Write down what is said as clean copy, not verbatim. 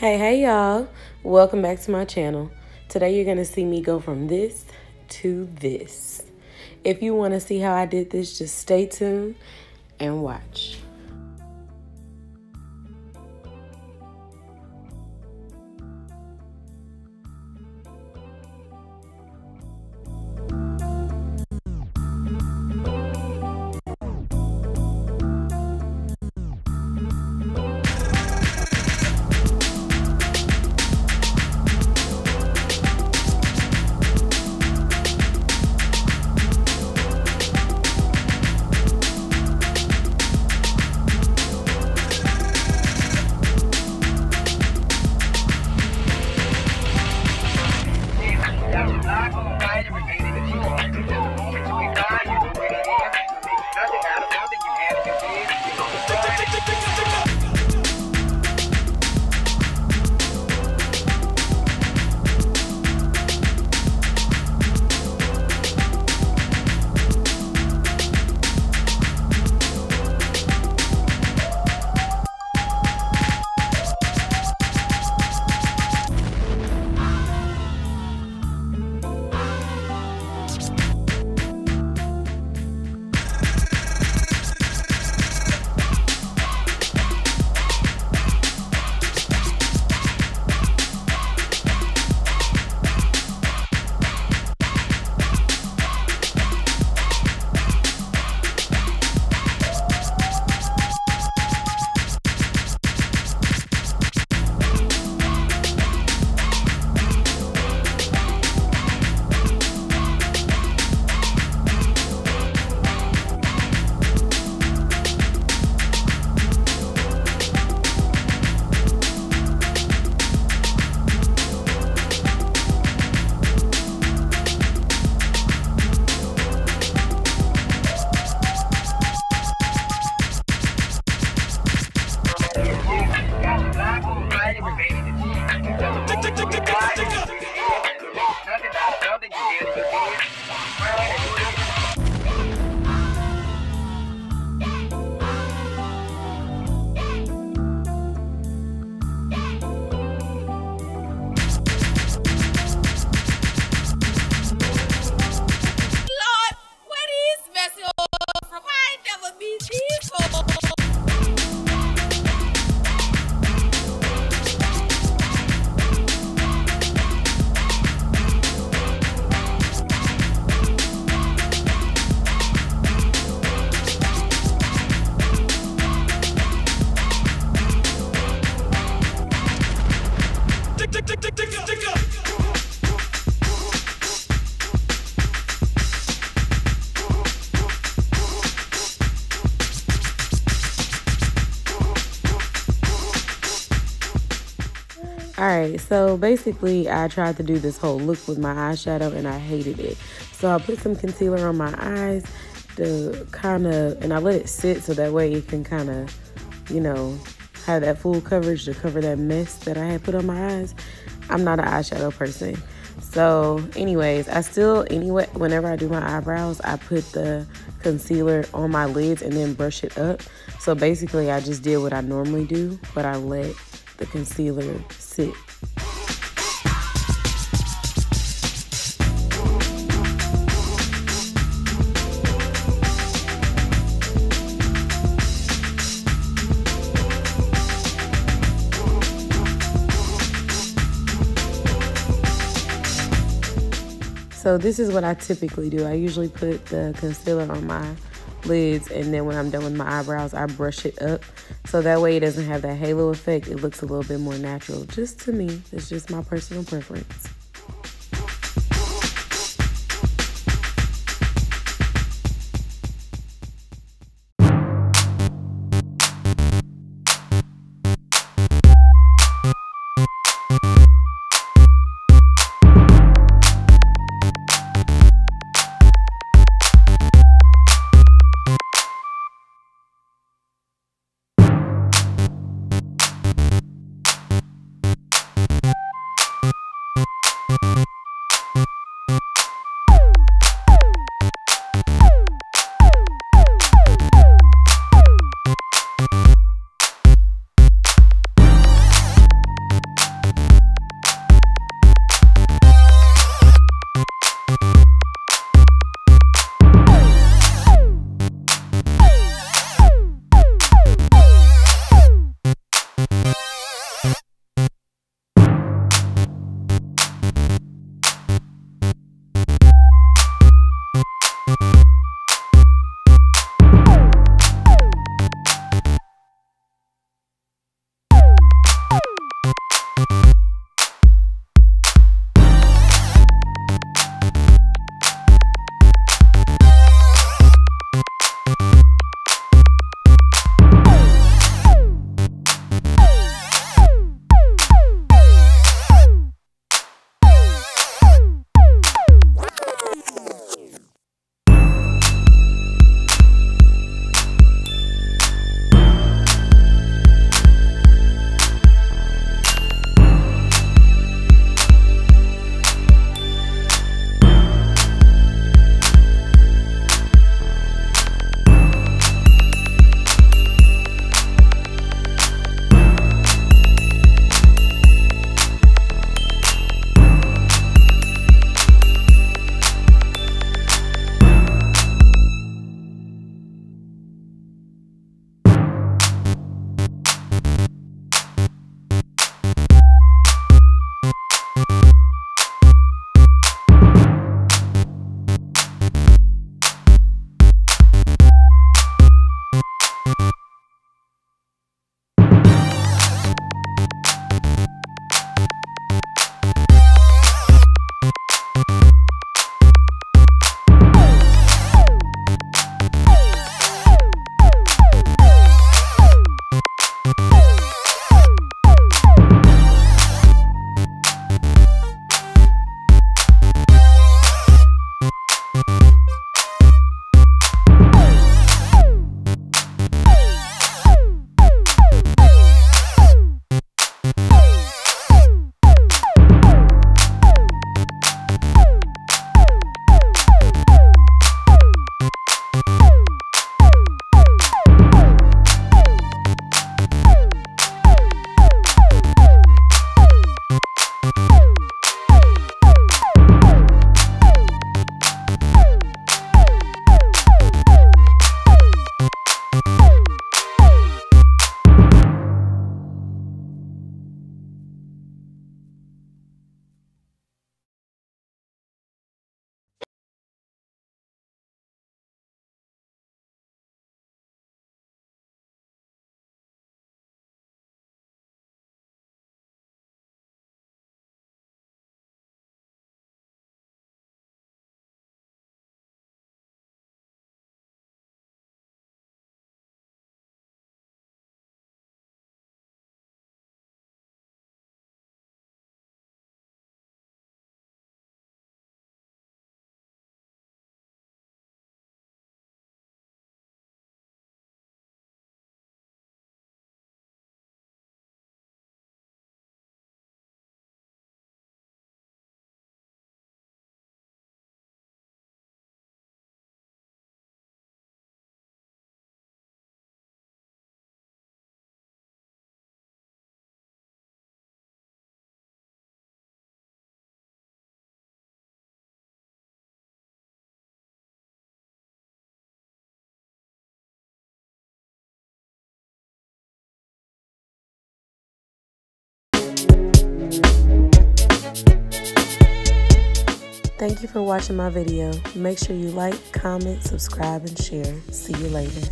Hey y'all, welcome back to my channel. Today you're gonna see me go from this to this. If you want to see how I did this, just stay tuned and watch. Alright, so basically I tried to do this whole look with my eyeshadow and I hated it. So I put some concealer on my eyes to and I let it sit so that way it can have that full coverage to cover that mess that I had put on my eyes. I'm not an eyeshadow person. So anyways, whenever I do my eyebrows, I put the concealer on my lids and then brush it up. So basically I just did what I normally do, but I let the concealer sit. So this is what I typically do. I usually put the concealer on my lids, and then when I'm done with my eyebrows, I brush it up. So that way it doesn't have that halo effect. It looks a little bit more natural. Just to me, it's just my personal preference. Thank you for watching my video. Make sure you like, comment, subscribe, and share. See you later.